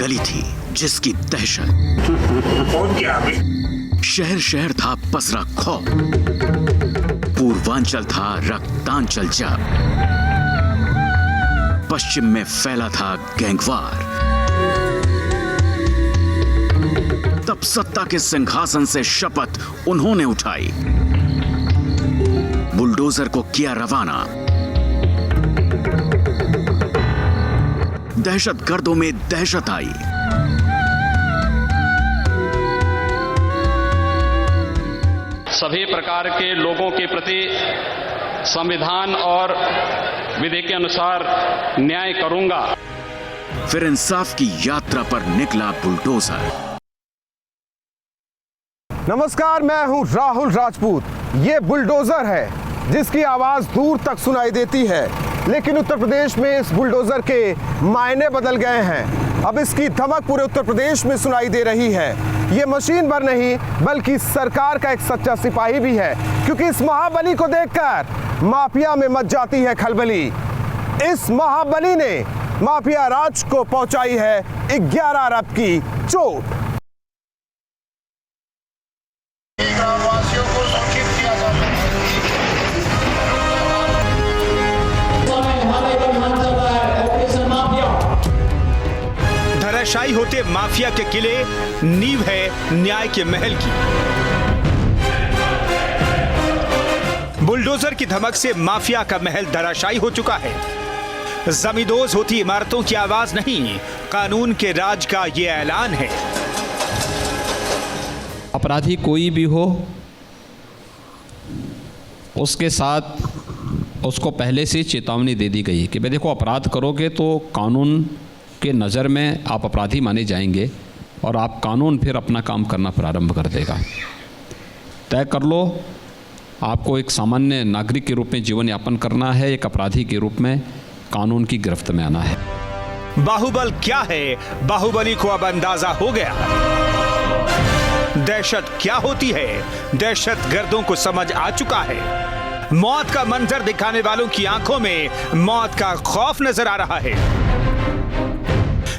गली थी जिसकी दहशत शहर शहर था पसरा खौफ। पूर्वांचल था रक्तांचल जब, पश्चिम में फैला था गैंगवार। तब सत्ता के सिंहासन से शपथ उन्होंने उठाई, बुलडोजर को किया रवाना। दहशतगर्दों में दहशत आई। सभी प्रकार के लोगों के प्रति संविधान और विधि के अनुसार न्याय करूंगा। फिर इंसाफ की यात्रा पर निकला बुलडोजर। नमस्कार, मैं हूं राहुल राजपूत। ये बुलडोजर है जिसकी आवाज दूर तक सुनाई देती है, लेकिन उत्तर प्रदेश में इस बुलडोजर के मायने बदल गए हैं। अब इसकी धमक पूरे उत्तर प्रदेश में सुनाई दे रही है। ये मशीन भर नहीं बल्कि सरकार का एक सच्चा सिपाही भी है, क्योंकि इस महाबली को देखकर माफिया में मच जाती है खलबली। इस महाबली ने माफिया राज को पहुंचाई है 11 अरब की चोट। ग्रामवासियों को सूचित किया जाता है। धराशायी होते माफिया के किले नींव है न्याय के महल की। बुलडोजर की धमक से माफिया का महल धराशायी हो चुका है। जमींदोज होती इमारतों की आवाज नहीं, कानून के राज का ये ऐलान है। अपराधी कोई भी हो, उसके साथ उसको पहले से चेतावनी दे दी गई कि भाई देखो, अपराध करोगे तो कानून के नज़र में आप अपराधी माने जाएंगे और आप कानून फिर अपना काम करना प्रारंभ कर देगा। तय कर लो, आपको एक सामान्य नागरिक के रूप में जीवन यापन करना है, एक अपराधी के रूप में कानून की गिरफ्त में आना है। बाहुबल क्या है, बाहुबली को अब अंदाजा हो गया। दहशत क्या होती है, दहशत गर्दों को समझ आ चुका है। मौत का मंजर दिखाने वालों की आंखों में मौत का खौफ नजर आ रहा है।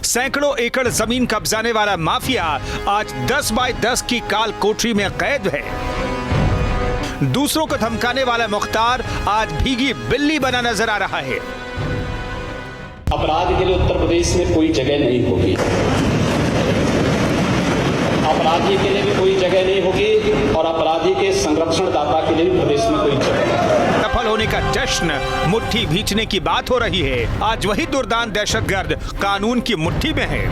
सैकड़ों एकड़ जमीन कब्जाने वाला माफिया आज 10 बाय 10 की काल कोठरी में कैद है। दूसरों को धमकाने वाला मुख्तार आज भीगी बिल्ली बना नजर आ रहा है। अपराध के लिए उत्तर प्रदेश में कोई जगह नहीं होगी, अपराधी के लिए भी कोई जगह नहीं होगी और अपराधी के संरक्षण दाता के लिए भी प्रदेश में कोई जगह नहीं। सफल होने का जश्न, मुट्ठी भींचने की बात हो रही है। आज वही दुर्दांत दहशतगर्द कानून की मुट्ठी में है।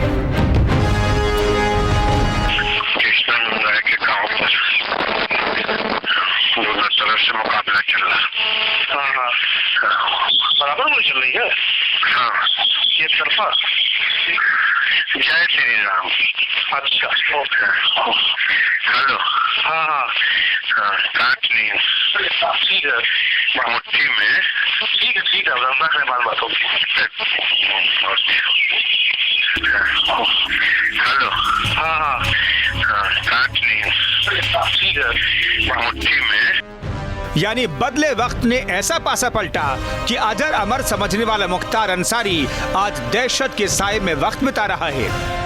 के गांव पर दोनों तरफ से मुकाबला चल रहा। हाँ, बराबर में चल रही है। हाँ, ये तरफा। जय श्री राम। अच्छा, ओके। हेलो। हाँ, काट नहीं, ठीक है, मुट्ठी में। ठीक है, रख रहे बात होगी। हेलो। हाँ, काट नहीं, ठीक है, मुट्ठी में। यानी बदले वक्त ने ऐसा पासा पलटा कि अजर अमर समझने वाला मुख्तार अंसारी आज दहशत के साए में वक्त बिता रहा है।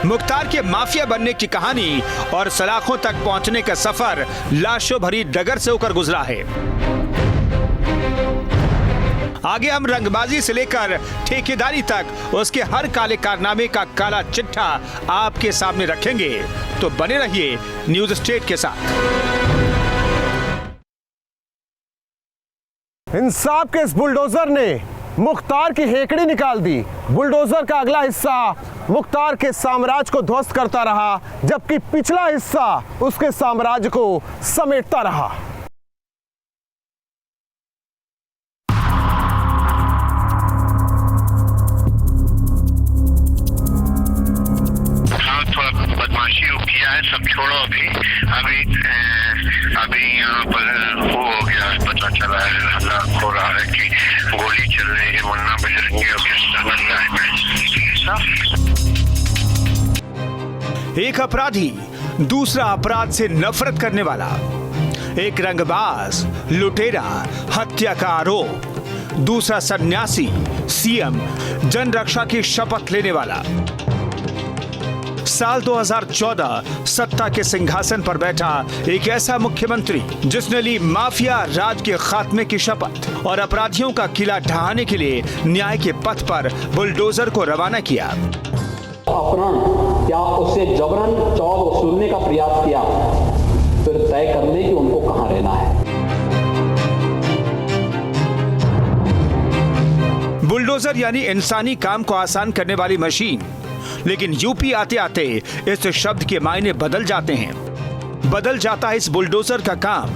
मुख्तार के माफिया बनने की कहानी और सलाखों तक पहुंचने का सफर लाशों भरी डगर से होकर गुजरा है। आगे हम रंगबाजी से लेकर ठेकेदारी तक उसके हर काले कारनामे का काला चिट्ठा आपके सामने रखेंगे, तो बने रहिए न्यूज स्टेट के साथ। इंसाफ के इस बुलडोजर ने मुख्तार की हेकड़ी निकाल दी। बुलडोजर का अगला हिस्सा मुख्तार के साम्राज्य को ध्वस्त करता रहा, जबकि पिछला हिस्सा उसके साम्राज्य को समेटता रहा। थोड़ा बदमाशी किया है, सब छोड़ो अभी। अभी यहाँ पर वो हो गया, पता चला है, हल्ला हो रहा है कि गोली चल रही है, मुन्ना बजरंगी है। एक अपराधी दूसरा अपराध से नफरत करने वाला, एक रंगबाज, लुटेरा, हत्या का आरोप, दूसरा सन्यासी, सीएम, जन रक्षा की शपथ लेने वाला। साल 2014 सत्ता के सिंहासन पर बैठा एक ऐसा मुख्यमंत्री जिसने ली माफिया राज के खात्मे की शपथ और अपराधियों का किला ढहाने के लिए न्याय के पथ पर बुलडोजर को रवाना किया। अपहरण या उससे जबरन चौल वसूलने का प्रयास किया, फिर तय कर ले कि उनको कहां रहना है। बुलडोजर यानी इंसानी काम को आसान करने वाली मशीन, लेकिन यूपी आते आते इस शब्द के मायने बदल जाते हैं। बदल जाता है इस बुलडोजर का काम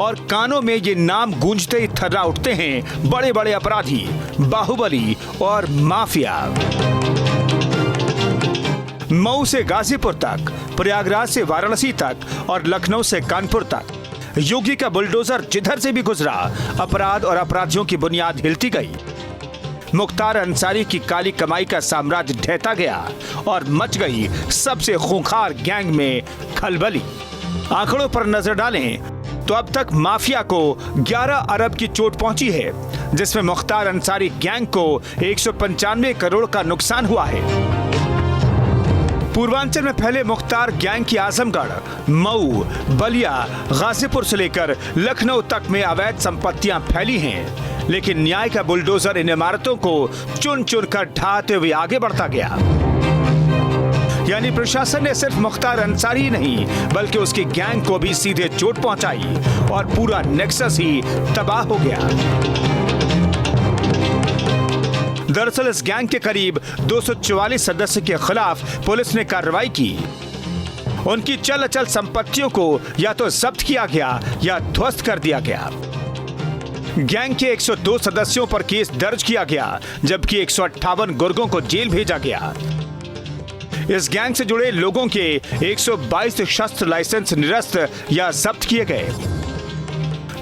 और कानों में ये नाम गूंजते ही थर्रा उठते हैं बड़े बड़े अपराधी, बाहुबली और माफिया। मऊ से गाजीपुर तक, प्रयागराज से वाराणसी तक और लखनऊ से कानपुर तक योगी का बुलडोजर जिधर से भी गुजरा, अपराध और अपराधियों की बुनियाद हिलती गई। मुख्तार अंसारी की काली कमाई का साम्राज्य ढहता गया और मच गई सबसे खूंखार गैंग में खलबली। आंकड़ों पर नजर डालें तो अब तक माफिया को 11 अरब की चोट पहुंची है, जिसमें मुख्तार अंसारी गैंग को 195 करोड़ का नुकसान हुआ है। पूर्वांचल में फैले मुख्तार गैंग की आजमगढ़, मऊ, बलिया, गाजीपुर से लेकर लखनऊ तक में अवैध संपत्तियां फैली हैं, लेकिन न्याय का बुलडोजर इन इमारतों को चुन चुन कर ढहाते हुए आगे बढ़ता गया। यानी प्रशासन ने सिर्फ मुख्तार अंसारी ही नहीं बल्कि उसकी गैंग को भी सीधे चोट पहुंचाई और पूरा नेक्सस ही तबाह हो गया। दरअसल इस गैंग के करीब 244 सदस्य के खिलाफ पुलिस ने कार्रवाई की। उनकी चल अचल संपत्तियों को या तो जब्त किया गया या ध्वस्त कर दिया गया। गैंग के 102 सदस्यों पर केस दर्ज किया गया, जबकि 158 गुर्गों को जेल भेजा गया। इस गैंग से जुड़े लोगों के 122 शस्त्र लाइसेंस निरस्त या जब्त किए गए।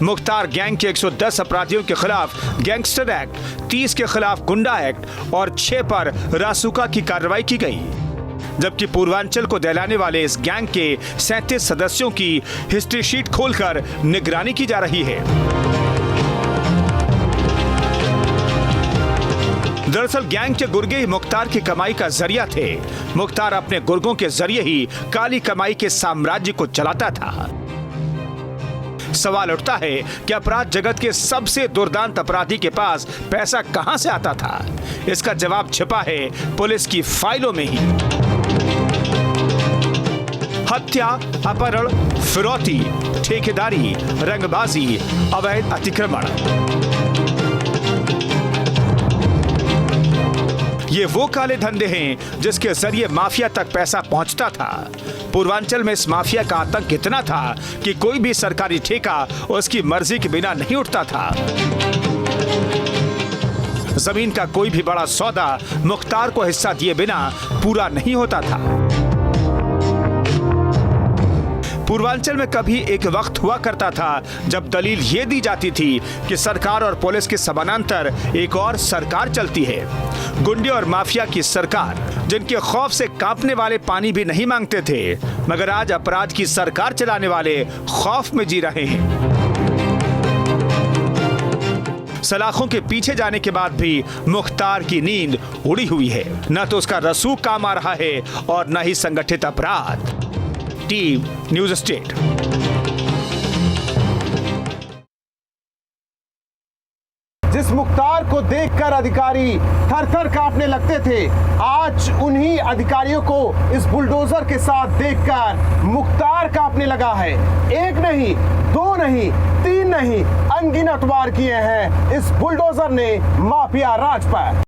मुख्तार गैंग के 110 अपराधियों के खिलाफ गैंगस्टर एक्ट, 30 के खिलाफ गुंडा एक्ट और 6 पर रासुका की कार्रवाई की गई। जबकि पूर्वांचल को दहलाने वाले इस गैंग के 37 सदस्यों की हिस्ट्री शीट खोलकर निगरानी की जा रही है। दरअसल गैंग के गुर्गे ही मुख्तार की कमाई का जरिया थे। मुख्तार अपने गुर्गों के जरिए ही काली कमाई के साम्राज्य को चलाता था। सवाल उठता है कि अपराध जगत के सबसे दुर्दांत अपराधी के पास पैसा कहां से आता था? इसका जवाब छिपा है पुलिस की फाइलों में ही। हत्या, अपहरण, फिरौती, ठेकेदारी, रंगबाजी, अवैध अतिक्रमण, ये वो काले धंधे हैं जिसके जरिए माफिया तक पैसा पहुंचता था। पूर्वांचल में इस माफिया का आतंक इतना था कि कोई भी सरकारी ठेका उसकी मर्जी के बिना नहीं उठता था। जमीन का कोई भी बड़ा सौदा मुख्तार को हिस्सा दिए बिना पूरा नहीं होता था। पूर्वांचल में कभी एक वक्त हुआ करता था जब दलील ये दी जाती थी कि सरकार और पुलिस के समानांतर एक और सरकार चलती है, गुंडे और माफिया की सरकार, जिनके खौफ से कांपने वाले पानी भी नहीं मांगते थे, मगर आज अपराध की सरकार चलाने वाले खौफ में जी रहे हैं। सलाखों के पीछे जाने के बाद भी मुख्तार की नींद उड़ी हुई है। न तो उसका रसूख काम आ रहा है और न ही संगठित अपराध। Team news state. जिस मुख्तार को देखकर अधिकारी थर-थर कांपने लगते थे, आज उन्हीं अधिकारियों को इस बुलडोजर के साथ देखकर मुख्तार कांपने लगा है। एक नहीं, दो नहीं, तीन नहीं, अनगिनत वार किए हैं इस बुलडोजर ने माफिया राज पर।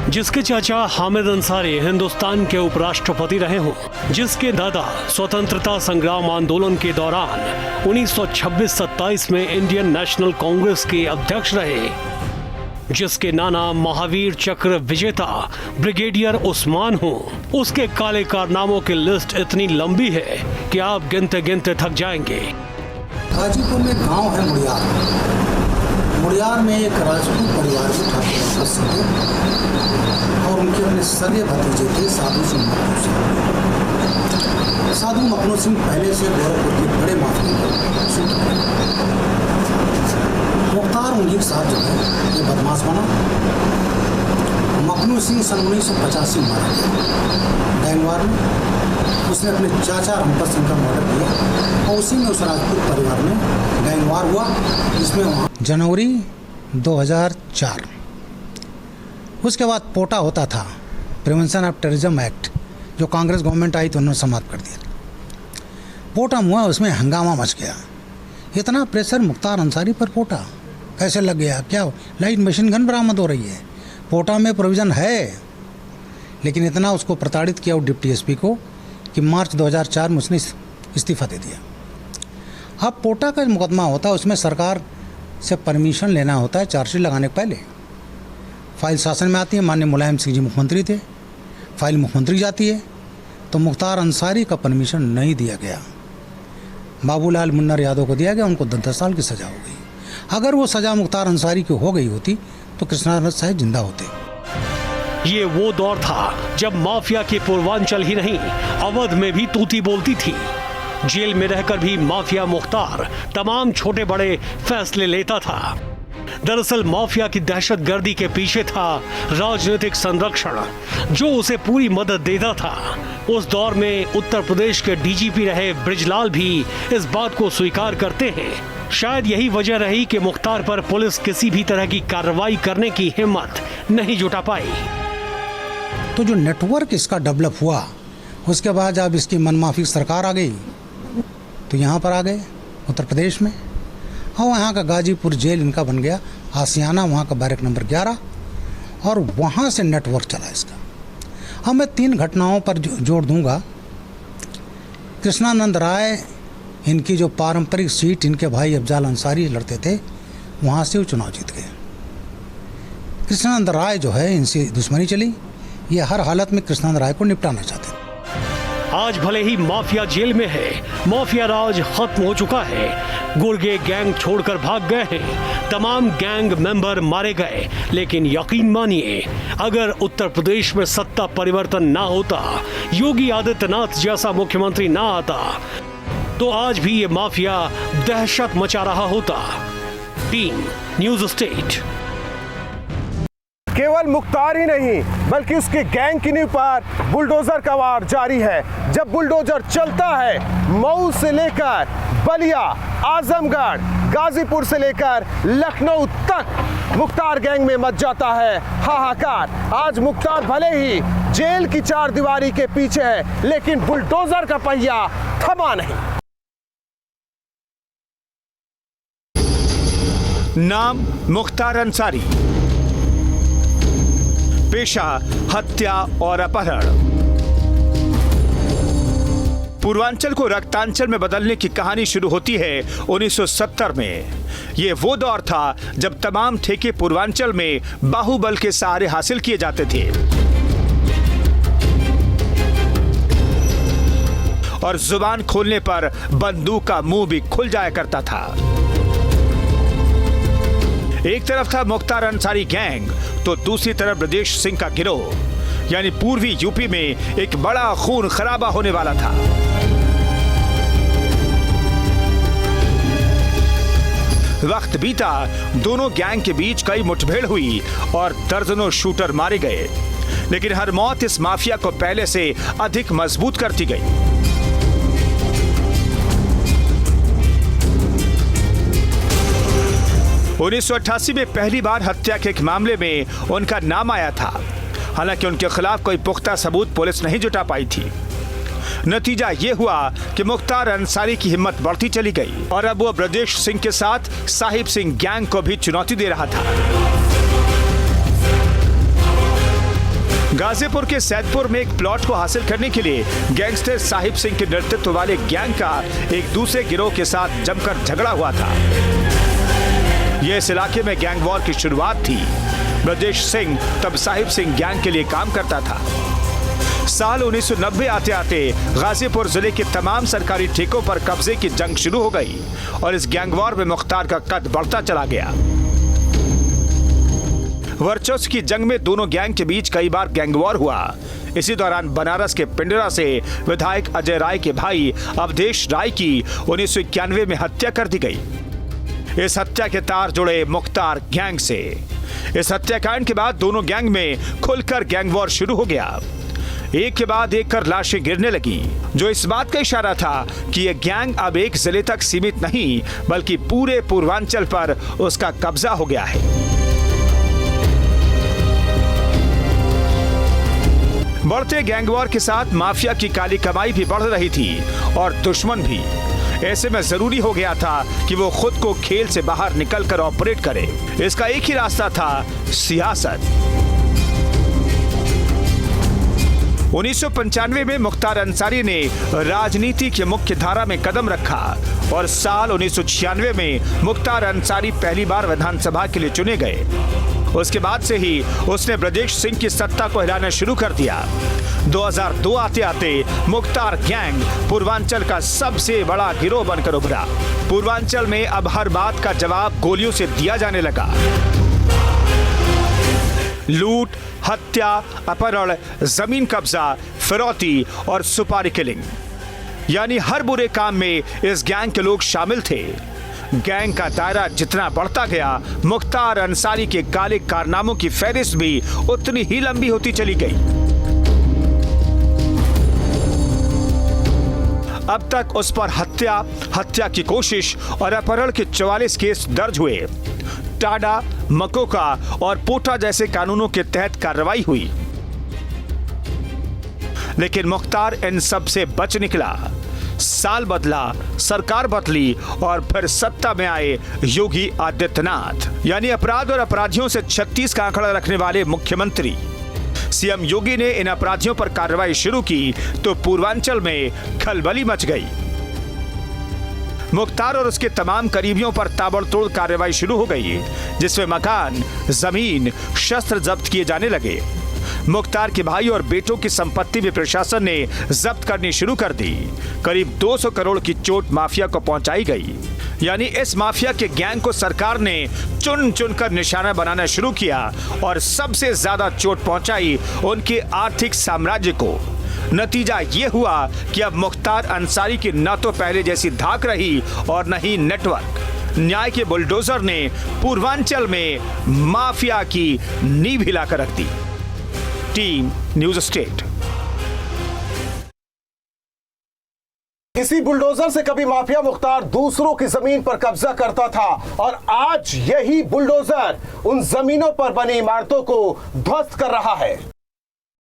जिसके चाचा हामिद अंसारी हिंदुस्तान के उपराष्ट्रपति रहे हों, जिसके दादा स्वतंत्रता संग्राम आंदोलन के दौरान 1926-27 में इंडियन नेशनल कांग्रेस के अध्यक्ष रहे, जिसके नाना महावीर चक्र विजेता ब्रिगेडियर उस्मान हो, उसके काले कारनामों की लिस्ट इतनी लंबी है कि आप गिनते गिनते थक जाएंगे। गाजीपुर में गांव है मुड़ियार। मुड़ियार में एक राजपूत परिवार के ठाकुर थे और उनके अपने सगे भतीजे थे साधु सिंह मखनू सिंह। साधु मखनू सिंह पहले से गोरखपुर के बड़े माफिया। मुख्तार उन्हीं के साथ जो है ये बदमाश बना। मखनू सिंह सन 1985 मारा गया गैंगवार में। उसने अपने चाचा रंपर सिंह का मर्डर किया और उसी में उस राजपूत परिवार में गैंगवार हुआ, जिसमें वहाँ जनवरी 2004 उसके बाद पोटा होता था, प्रिवेंशन ऑफ टेररिज्म एक्ट, जो कांग्रेस गवर्नमेंट आई तो उन्होंने समाप्त कर दिया। पोटा हुआ, उसमें हंगामा मच गया। इतना प्रेशर मुख्तार अंसारी पर पोटा कैसे लग गया? क्या लाइट मशीन गन बरामद हो रही है, पोटा में प्रोविज़न है, लेकिन इतना उसको प्रताड़ित किया डिप्टी एसपी को कि मार्च 2004 में उसने इस्तीफ़ा दे दिया। अब पोटा का मुकदमा होता है, उसमें सरकार से परमिशन लेना होता है चार्जशीट लगाने के पहले। फाइल शासन में आती है, माननीय मुलायम सिंह जी मुख्यमंत्री थे, फाइल मुख्यमंत्री जाती है, तो मुख्तार अंसारी का परमिशन नहीं दिया गया। बाबूलाल मुन्नर यादव को दिया गया, उनको 10 साल की सज़ा हो गई। अगर वो सज़ा मुख्तार अंसारी की हो गई होती तो कृष्णानंद साहब जिंदा होते। ये वो दौर था जब माफिया के पूर्वांचल ही नहीं, अवध में भी तूती बोलती थी। जेल में रहकर भी माफिया मुख्तार तमाम छोटे बड़े फैसले लेता था। दरअसल माफिया की दहशतगर्दी के पीछे था राजनीतिक संरक्षण, जो उसे पूरी मदद देता था। उस दौर में उत्तर प्रदेश के डीजीपी रहे बृजलाल भी इस बात को स्वीकार करते हैं। शायद यही वजह रही कि मुख्तार पर पुलिस किसी भी तरह की कार्रवाई करने की हिम्मत नहीं जुटा पाई। तो जो नेटवर्क इसका डेवलप हुआ, उसके बाद जब इसकी मनमाफी सरकार आ गई तो यहाँ पर आ गए उत्तर प्रदेश में, और वहाँ का गाजीपुर जेल इनका बन गया आसियाना, वहाँ का बैरक नंबर 11, और वहाँ से नेटवर्क चला इसका। अब मैं 3 घटनाओं पर जोड़ दूंगा। कृष्णानंद राय, इनकी जो पारंपरिक सीट इनके भाई अफजाल अंसारी लड़ते थे, वहाँ से वो चुनाव जीत गए। कृष्णानंद राय जो है, इनसे दुश्मनी चली, ये हर हालत में कृष्णानंद राय को निपटाना चाहते थे। आज भले ही माफिया जेल में है, माफिया राज खत्म हो चुका है, गुर्गे गैंग छोड़कर भाग गए हैं, तमाम गैंग मेंबर मारे गए, लेकिन यकीन मानिए, अगर उत्तर प्रदेश में सत्ता परिवर्तन ना होता, योगी आदित्यनाथ जैसा मुख्यमंत्री ना आता, तो आज भी ये माफिया दहशत मचा रहा होता। Team news state. केवल मुख्तार ही नहीं, बल्कि उसके गैंग की नींव पर बुलडोजर का वार जारी है। जब बुलडोजर चलता है, मऊ से लेकर बलिया, आजमगढ़, गाजीपुर से लेकर लखनऊ तक मुख्तार गैंग में मच जाता है हाहाकार। आज मुख्तार भले ही जेल की 4 दीवारी के पीछे है, लेकिन बुलडोजर का पहिया थमा नहीं। नाम मुख्तार अंसारी, पेशा हत्या और अपहरण। पूर्वांचल को रक्तांचल में बदलने की कहानी शुरू होती है 1970 में। यह वो दौर था जब तमाम ठेके पूर्वांचल में बाहुबल के सहारे हासिल किए जाते थे, और जुबान खोलने पर बंदूक का मुंह भी खुल जाया करता था। एक तरफ था मुख्तार अंसारी गैंग, तो दूसरी तरफ ब्रजेश सिंह का गिरोह, यानी पूर्वी यूपी में एक बड़ा खून खराबा होने वाला था। वक्त बीता, दोनों गैंग के बीच कई मुठभेड़ हुई और दर्जनों शूटर मारे गए, लेकिन हर मौत इस माफिया को पहले से अधिक मजबूत करती गई। उन्नीस 1988 में पहली बार हत्या के एक मामले में उनका नाम आया था, हालांकि उनके खिलाफ कोई पुख्ता सबूत पुलिस नहीं जुटा पाई थी। नतीजा ये हुआ कि मुख्तार अंसारी की हिम्मत बढ़ती चली गई और अब वो ब्रजेश सिंह के साथ साहिब सिंह गैंग को भी चुनौती दे रहा था। गाजीपुर के सैदपुर में एक प्लॉट को हासिल करने के लिए गैंगस्टर साहिब सिंह के नेतृत्व वाले गैंग का एक दूसरे गिरोह के साथ जमकर झगड़ा हुआ था। यह इस इलाके में गैंग वॉर की शुरुआत थी। ब्रजेश सिंह तब साहिब सिंह गैंग के लिए काम करता था। साल 1990 आते आते गाजीपुर जिले के तमाम सरकारी ठेकों पर कब्जे की जंग शुरू हो गई और इस गैंग वॉर में मुख्तार का कद बढ़ता चला गया। वर्चस्व की जंग में दोनों गैंग के बीच कई बार गैंग वॉर हुआ। इसी दौरान बनारस के पिंडरा से विधायक अजय राय के भाई अवधेश राय की 1991 में हत्या कर दी गई। इस हत्या के तार जुड़े मुख्तार गैंग से। इस हत्याकांड के बाद दोनों गैंग में खुलकर गैंग वॉर शुरू हो गया। एक के बाद एक कर लाशें गिरने लगी, जो इस बात का इशारा था कि यह गैंग अब एक जिले तक सीमित नहीं बल्कि पूरे पूर्वांचल पर उसका कब्जा हो गया है। बढ़ते गैंग वॉर के साथ माफिया की काली कमाई भी बढ़ रही थी और दुश्मन भी। ऐसे में जरूरी हो गया था कि वो खुद को खेल से बाहर निकलकर ऑपरेट करे। इसका एक ही रास्ता था, सियासत। 1995 में मुख्तार अंसारी ने राजनीति की मुख्य धारा में कदम रखा और साल 1996 में मुख्तार अंसारी पहली बार विधानसभा के लिए चुने गए। उसके बाद से ही उसने ब्रजेश सिंह की सत्ता को हिलाना शुरू कर दिया। 2002 आते आते मुख्तार गैंग पूर्वांचल का सबसे बड़ा गिरोह बनकर उभरा। पूर्वांचल में अब हर बात का जवाब गोलियों से दिया जाने लगा। लूट, हत्या, अपहरण, जमीन कब्जा, फिरौती और सुपारी किलिंग, यानी हर बुरे काम में इस गैंग के लोग शामिल थे। गैंग का दायरा जितना बढ़ता गया, मुख्तार अंसारी के काले कारनामों की फहरिस्त भी उतनी ही लंबी होती चली गई। अब तक उस पर हत्या की कोशिश और अपहरण के 44 केस दर्ज हुए। टाडा, मकोका और पोटा जैसे कानूनों के तहत कार्रवाई हुई, लेकिन मुख्तार इन सब से बच निकला। साल बदला, सरकार बदली और फिर सत्ता में आए योगी आदित्यनाथ, यानी अपराध और अपराधियों से 36 का आंकड़ा रखने वाले मुख्यमंत्री। सीएम योगी ने इन अपराधियों पर कार्रवाई शुरू की तो पूर्वांचल में खलबली मच गई। मुख्तार और उसके तमाम करीबियों पर ताबड़तोड़ कार्रवाई शुरू हो गई, जिसमें मकान, जमीन, शस्त्र जब्त किए जाने लगे। मुख्तार के भाई और बेटों की संपत्ति भी प्रशासन ने जब्त करनी शुरू कर दी। करीब 200 करोड़ की चोट माफिया को पहुंचाई गई, यानी इस माफिया के गैंग को सरकार ने चुन चुनकर निशाना बनाना शुरू किया और सबसे ज्यादा चोट पहुंचाई उनके आर्थिक साम्राज्य को। नतीजा ये हुआ कि अब मुख्तार अंसारी की न तो पहले जैसी धाक रही और न ही नेटवर्क। न्याय के बुलडोजर ने पूर्वांचल में माफिया की नींव हिलाकर रख दी। Team news state. इसी बुलडोजर से कभी माफिया मुख्तार दूसरों की जमीन पर कब्जा करता था और आज यही बुलडोजर उन जमीनों पर बनी इमारतों को ध्वस्त कर रहा है।